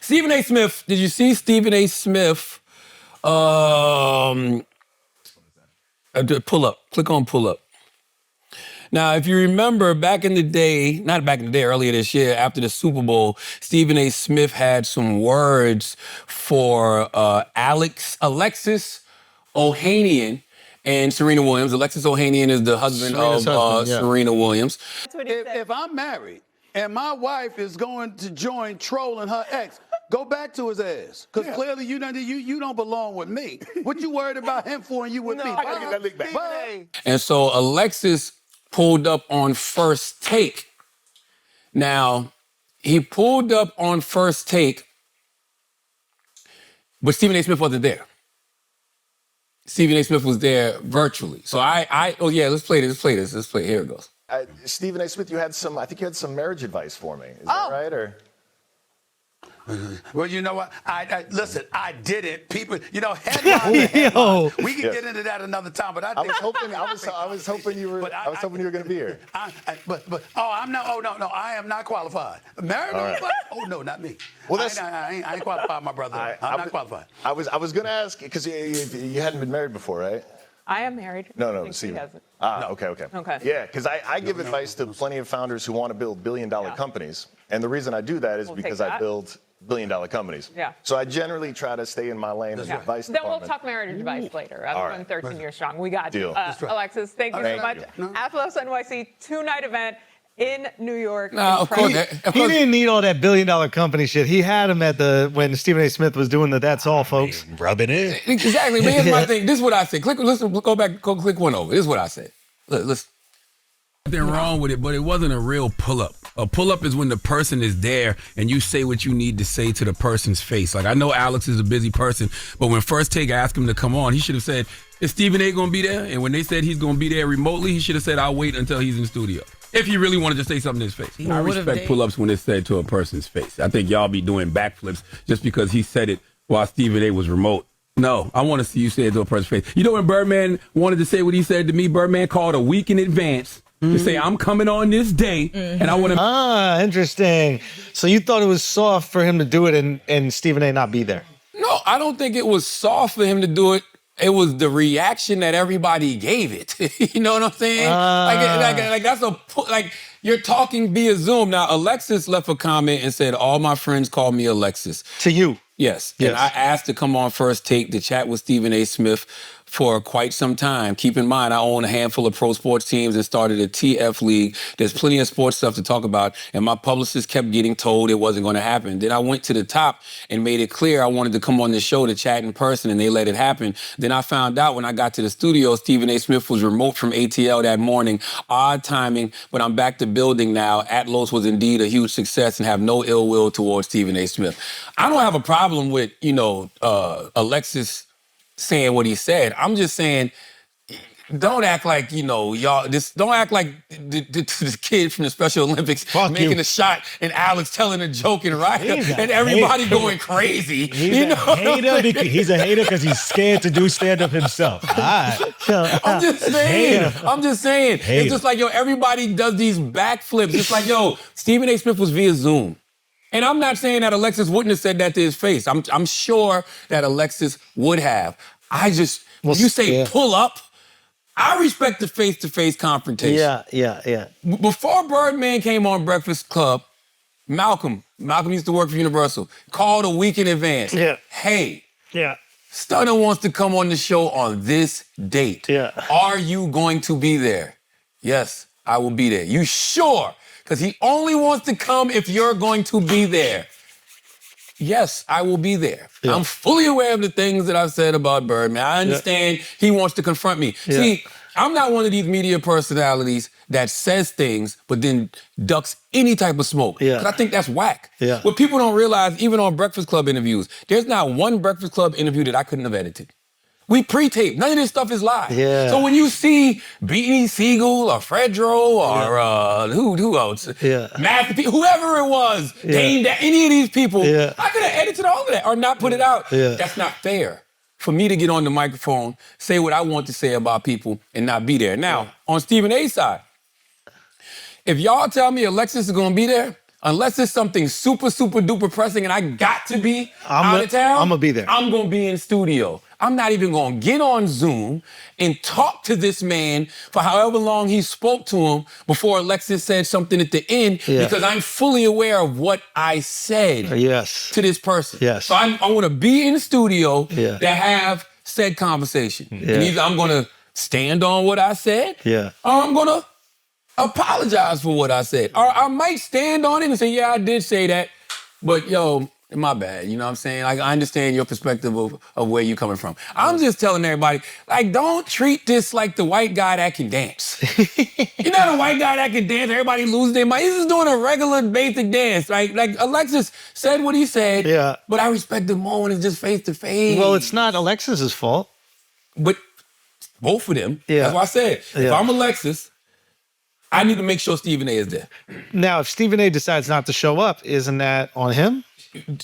Stephen A. Smith, did you see Stephen A. Smith? Pull up. Click on pull up. Now, if you remember back in the day, not back in the day, earlier this year, after the Super Bowl, Stephen A. Smith had some words for Alexis Ohanian and Serena Williams. Alexis Ohanian is the husband of Serena Williams. If I'm married and my wife is going to join trolling her ex, go back to his ass. Because clearly you don't belong with me. What you worried about him for and you with me? I gotta get that lick back. And so Alexis pulled up on First Take. Now, he pulled up on First Take, but Stephen A. Smith wasn't there. Stephen A. Smith was there virtually. So let's play this. Here it goes. Stephen A. Smith, I think you had some marriage advice for me. Is that right? Or? Well, you know what? Listen, I didn't. People, headline. We can get into that another time. But I was hoping you were going to be here. I'm not. Oh no, I am not qualified. Married? Right. Oh no, not me. Well, I ain't qualified, my brother. I'm not qualified. I was going to ask because you hadn't been married before, right? I am married. No, see. Okay. Yeah, because I give advice to plenty of founders who want to build billion-dollar companies, and the reason I do that is because I build billion-dollar companies. Yeah. So I generally try to stay in my lane as advice department. Then we'll talk marriage advice later. I've been 13 years strong. We got Deal. Alexis, thank you so much. Athlos NYC 2-night event in New York. No, of course. He didn't need all that billion-dollar company shit. He had him when Stephen A. Smith was doing the That's All, folks. Rub it in. Exactly. But here's my thing. This is what I said. Click one over. This is what I said. Listen. Nothing wrong with it, but it wasn't a real pull-up. A pull-up is when the person is there and you say what you need to say to the person's face. Like, I know Alex is a busy person, but when First Take asked him to come on, he should have said, is Stephen A. going to be there? And when they said he's going to be there remotely, he should have said, I'll wait until he's in the studio. If he really wanted to say something to his face. I respect pull-ups when it's said to a person's face. I think y'all be doing backflips just because he said it while Stephen A. was remote. No, I want to see you say it to a person's face. You know when Birdman wanted to say what he said to me, Birdman called a week in advance to say, I'm coming on this day, and I want to... Ah, interesting. So you thought it was soft for him to do it and Stephen A. not be there? No, I don't think it was soft for him to do it. It was the reaction that everybody gave it. You know what I'm saying? Like you're talking via Zoom. Now, Alexis left a comment and said, all my friends call me Alexis. To you? Yes. And I asked to come on First Take to chat with Stephen A. Smith for quite some time. Keep in mind, I own a handful of pro sports teams and started a TF league. There's plenty of sports stuff to talk about. And my publicist kept getting told it wasn't going to happen. Then I went to the top and made it clear I wanted to come on the show to chat in person, and they let it happen. Then I found out when I got to the studio, Stephen A. Smith was remote from ATL that morning. Odd timing, but I'm back to building now. Atlos was indeed a huge success and have no ill will towards Stephen A. Smith. I don't have a problem with, Alexis saying what he said. I'm just saying, don't act like, y'all, don't act like the kid from the Special Olympics making a shot and Alex telling a joke and and everybody going crazy. He's a hater because he's scared to do stand-up himself. All right. I'm just saying. It's just like, everybody does these backflips. It's like, Stephen A. Smith was via Zoom. And I'm not saying that Alexis wouldn't have said that to his face. I'm sure that Alexis would have. When you say pull up, I respect the face-to-face confrontation. Yeah. Before Birdman came on Breakfast Club, Malcolm used to work for Universal, called a week in advance. Yeah. Hey. Yeah. Stunner wants to come on the show on this date. Yeah. Are you going to be there? Yes, I will be there. You sure? Because he only wants to come if you're going to be there. Yes, I will be there. Yeah. I'm fully aware of the things that I've said about Birdman. I understand he wants to confront me. Yeah. See, I'm not one of these media personalities that says things but then ducks any type of smoke. Yeah. Because I think that's whack. Yeah. What people don't realize, even on Breakfast Club interviews, there's not one Breakfast Club interview that I couldn't have edited. We pre-tape. None of this stuff is live. Yeah. So when you see Beanie Siegel or Fredro or who else? Yeah. Master P, whoever it was, named any of these people, I could have edited all of that or not put it out. Yeah. That's not fair for me to get on the microphone, say what I want to say about people and not be there. Now, on Stephen A's side, if y'all tell me Alexis is going to be there, unless it's something super, super duper pressing and I got to be out of town, I'm gonna be there. I'm gonna be in studio. I'm not even gonna get on Zoom and talk to this man for however long he spoke to him before Alexis said something at the end, because I'm fully aware of what I said to this person. Yes. So I wanna be in the studio to have said conversation. And either I'm gonna stand on what I said, or I'm gonna apologize for what I said. Or I might stand on it and say, yeah, I did say that, but yo, my bad, you know what I'm saying? Like, I understand your perspective of where you're coming from. I'm just telling everybody, like, don't treat this like the white guy that can dance. You're not a white guy that can dance, everybody loses their mind. He's just doing a regular basic dance. Like Alexis said what he said, but I respect him more when it's just face to face. Well, it's not Alexis's fault. But both of them, that's why I said, if I'm Alexis, I need to make sure Stephen A is there. Now, if Stephen A decides not to show up, isn't that on him?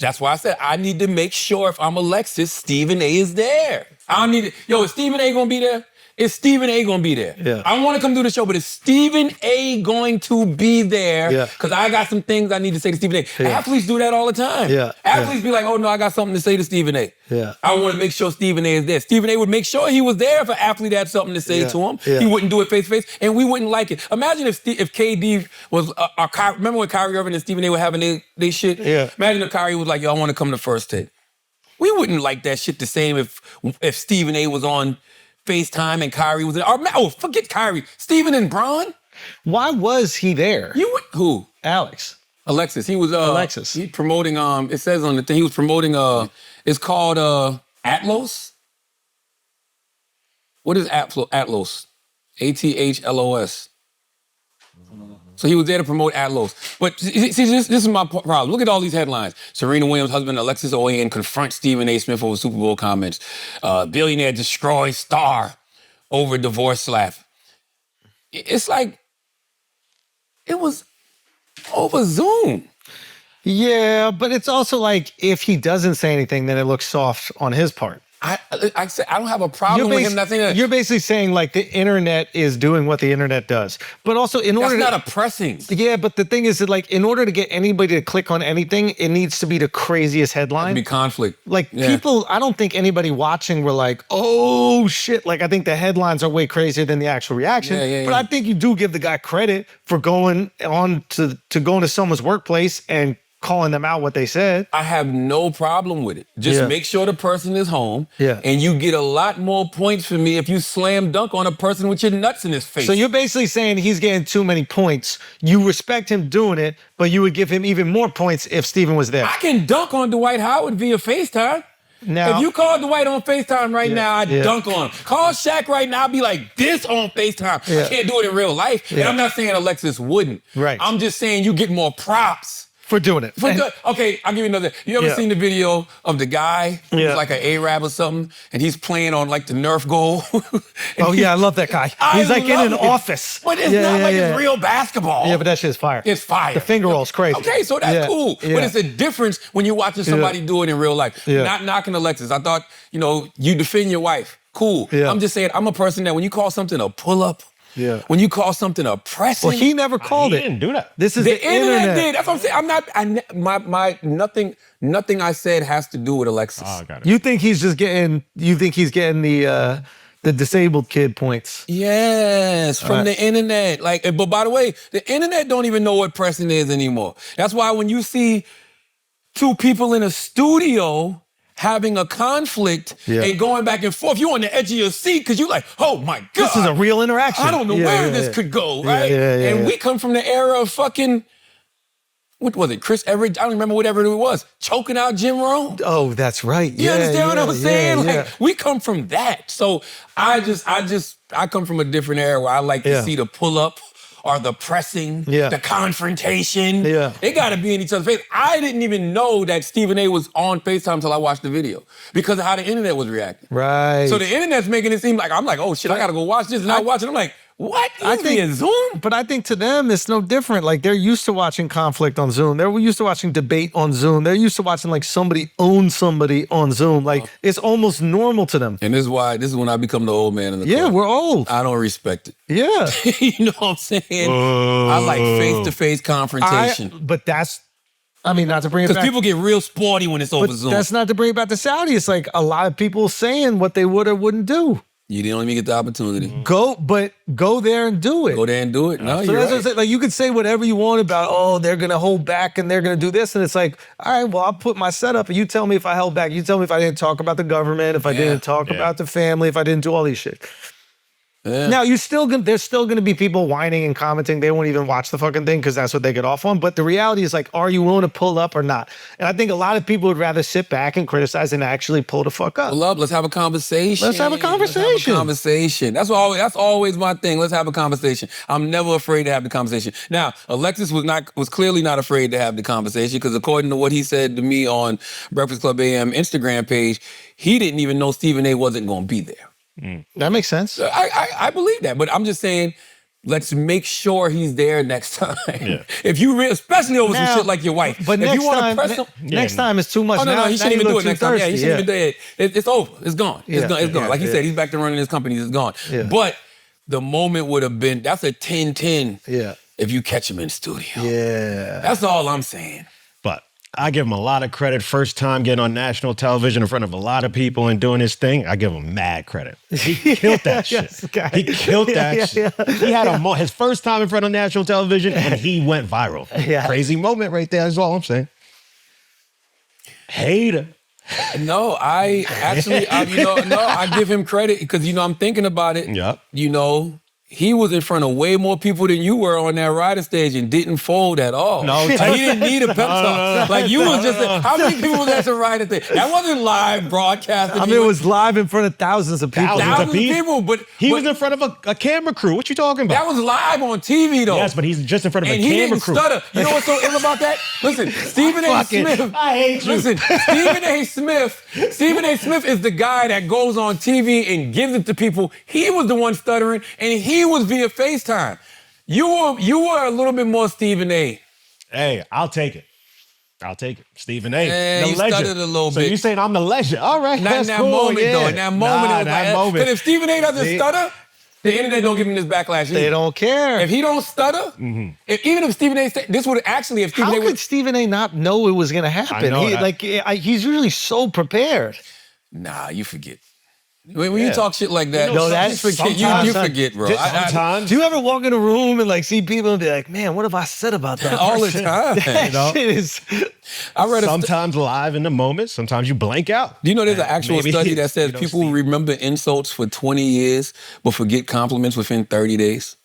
That's why I said I need to make sure if I'm Alexis, Stephen A is there. I need to, yo, is Stephen A gonna be there? Is Stephen A gonna be there? Yeah. I want to come do the show, but is Stephen A going to be there? Yeah. Because I got some things I need to say to Stephen A. Athletes do that all the time. Yeah. Athletes be like, oh no, I got something to say to Stephen A. Yeah. I want to make sure Stephen A is there. Stephen A would make sure he was there if an athlete had something to say to him. He wouldn't do it face to face, and we wouldn't like it. Imagine if KD was, remember when Kyrie Irving and Stephen A were having they shit? Yeah. Imagine if Kyrie was like, yo, I want to come to first take. We wouldn't like that shit the same if Stephen A was on FaceTime and Kyrie was there. Forget Kyrie. Stephen and Bron? Why was he there? Who? Alex. Alexis. He was Alexis. He promoting it says on the thing he was promoting it's called Atlos. What is Atlos? ATHLOS. So he was there to promote Atlos. But see, this is my problem. Look at all these headlines. Serena Williams' husband, Alexis Ohanian, confronts Stephen A. Smith over Super Bowl comments. Billionaire destroys star over divorce slap. It's like, it was over Zoom. Yeah, but it's also like, if he doesn't say anything, then it looks soft on his part. I don't have a problem with him not saying that. You're basically saying like the internet is doing what the internet does. But also in order That's not oppressing. Yeah, but the thing is that like in order to get anybody to click on anything, it needs to be the craziest headline. It'd be conflict. Like people, I don't think anybody watching were like, oh shit. Like I think the headlines are way crazier than the actual reaction. But I think you do give the guy credit for going on to going to someone's workplace and calling them out what they said. I have no problem with it. Just make sure the person is home. And you get a lot more points for me if you slam dunk on a person with your nuts in his face. So you're basically saying he's getting too many points. You respect him doing it, but you would give him even more points if Stephen was there. I can dunk on Dwight Howard via FaceTime. Now, if you call Dwight on FaceTime right now, I'd dunk on him. Call Shaq right now, I'd be like this on FaceTime. I can't do it in real life. And I'm not saying Alexis wouldn't. Right. I'm just saying you get more props. For doing it. Okay, I'll give you another. You ever seen the video of the guy who's like an Arab or something, and he's playing on like the Nerf goal? I love that guy. He's like in an office. But it's not like it's real basketball. Yeah, but that shit's fire. It's fire. The finger roll's crazy. Okay, so that's cool. But it's a difference when you're watching somebody do it in real life. Not knocking Alexis. I thought, you defend your wife. Cool. I'm just saying, I'm a person that when you call something a pull-up, when you call something oppressive. Well, he never called it. He didn't do that. This is the internet did. That's what I'm saying. Nothing I said has to do with Alexis. Oh, got it. You think he's getting the disabled kid points? Yes, from the internet. But by the way, the internet don't even know what pressing is anymore. That's why when you see two people in a studio having a conflict and going back and forth, you're on the edge of your seat because you're like, oh my God. This is a real interaction. I don't know where this could go, right? And we come from the era of fucking, what was it, Chris Everett? I don't remember whatever it was, choking out Jim Rome. Oh, that's right. You understand what I'm saying? We come from that. So I come from a different era where I like to see the pull up or the pressing, the confrontation. They got to be in each other's face. I didn't even know that Stephen A was on FaceTime until I watched the video because of how the internet was reacting. Right. So the internet's making it seem like, I'm like, oh shit, I got to go watch this. And I watch it, I'm like, What? I think it's Zoom. But I think to them, it's no different. Like, they're used to watching conflict on Zoom. They're used to watching debate on Zoom. They're used to watching, like, somebody own somebody on Zoom. Like, it's almost normal to them. And this is when I become the old man in the Yeah, club. we're old. I don't respect it. Yeah. You know what I'm saying? I like face-to-face confrontation. But that's, I mean, not to bring it back. Because people get real sporty when it's over But Zoom. that's not to bring it back to Saudi. It's like a lot of people saying what they would or wouldn't do. You didn't even get the opportunity. Go there and do it. Go there and do it. No, So you're that's what right. I'm saying. Like, you could say whatever you want about, oh, they're gonna hold back and they're gonna do this, and it's like, all right, well, I'll put my setup, and you tell me if I held back. You tell me if I didn't talk about the government, if I didn't talk about the family, if I didn't do all these shit. Yeah. Now, there's still gonna be people whining and commenting. They won't even watch the fucking thing because that's what they get off on. But the reality is, like, are you willing to pull up or not? And I think a lot of people would rather sit back and criticize than actually pull the fuck up. Pull up. Let's have a conversation. Let's have a conversation. That's always my thing. Let's have a conversation. I'm never afraid to have the conversation. Now, Alexis was clearly not afraid to have the conversation because according to what he said to me on Breakfast Club AM Instagram page, he didn't even know Stephen A. wasn't going to be there. That makes sense. I believe that, but I'm just saying, let's make sure he's there next time. Yeah. If you especially over some shit like your wife. But if next you want time, to press him, next time is too much. Oh no, he shouldn't even do it next time. Yeah, he shouldn't even do it. It's over. It's gone. It's gone. Like he said, he's back to running his company. It's gone. Yeah. But the moment would have been, that's a 10-10. Yeah. If you catch him in studio. Yeah. That's all I'm saying. But I give him a lot of credit. First time getting on national television in front of a lot of people and doing his thing, I give him mad credit. He killed that shit. He killed that shit. He had his first time in front of national television and he went viral. Yeah. Crazy moment right there is all I'm saying. Hater. No, I give him credit because, I'm thinking about it. Yep. He was in front of way more people than you were on that rider stage and didn't fold at all. No, he didn't need a pep talk. Like you was just, how many people was at the rider thing? That wasn't live broadcasting. I mean, it was live in front of thousands of people. Thousands of people, but he was in front of a camera crew. What you talking about? That was live on TV though. Yes, but he's just in front of a camera crew. And he didn't stutter. You know what's so ill about that? Listen, Stephen A. Smith. I hate you. Listen, Stephen A. Smith is the guy that goes on TV and gives it to people. He was the one stuttering, and he was via FaceTime. You were a little bit more Stephen A. Hey, I'll take it. Stephen A. You legend. stuttered a little So bit. you saying I'm the legend? All right, Not in that moment, though. In that moment, it was like, because if Stephen A. doesn't stutter, the internet don't give him this backlash either. They don't care. If he don't stutter, even if Stephen A. this would actually, if Stephen A. How could Stephen A. not know it was going to happen? He's usually so prepared. Nah, you forget. When you talk shit like that, you forget, bro. Sometimes. Do you ever walk in a room and see people and be like, man, what have I said about that all person? the time? That shit is... Sometimes live in the moment, sometimes you blank out. Do you know there's an actual study that says people remember insults for 20 years but forget compliments within 30 days?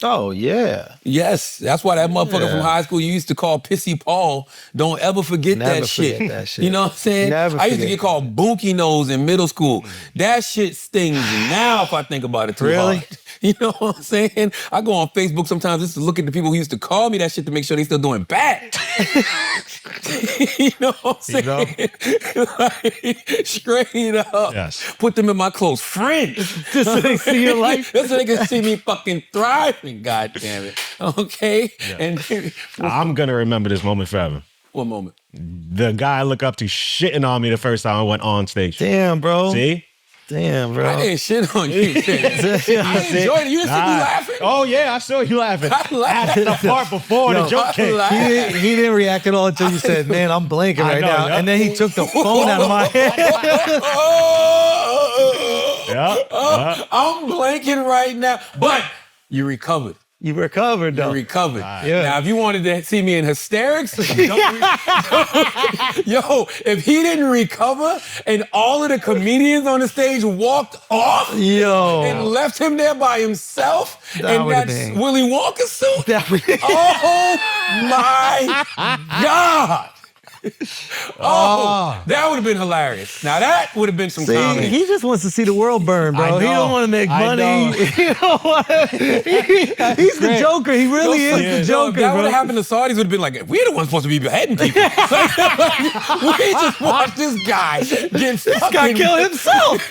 Oh, yeah. Yes, that's why that motherfucker from high school you used to call Pissy Paul, don't ever forget that shit. You know what I'm saying? I used to get called Bunky Nose in middle school. That shit stings now if I think about it too hard. You know what I'm saying? I go on Facebook sometimes just to look at the people who used to call me that shit to make sure they still doing bad. You know what I'm saying? Straight up. Yes. Put them in my close friends. Just so they see your life. Just so they can see me fucking thriving, God damn it. Okay? Yeah. And I'm going to remember this moment forever. What moment? The guy I look up to shitting on me the first time I went on stage. Damn, bro. See? Damn, bro. I didn't shit on you. I enjoyed it. You didn't see me laughing? Oh, yeah, I saw you laughing. I laughed. At the part before the joke came. He didn't react at all until you said, man, I'm blanking right now. Yep. And then he took the phone out of my head. I'm blanking right now. But you recovered. You recovered, though. You recovered. Yeah. Now, if you wanted to see me in hysterics, yo, if he didn't recover and all of the comedians on the stage walked off and left him there by himself in that Willy Wonka suit, oh my God. That would have been hilarious. Now that would have been some comedy. He just wants to see the world burn, bro. He don't want to make money. He's the Joker. He really is the Joker. If that would have happened to Saudis, would have been like, we're the ones supposed to be beheading people. We just watched this guy get fucking... This guy kill himself.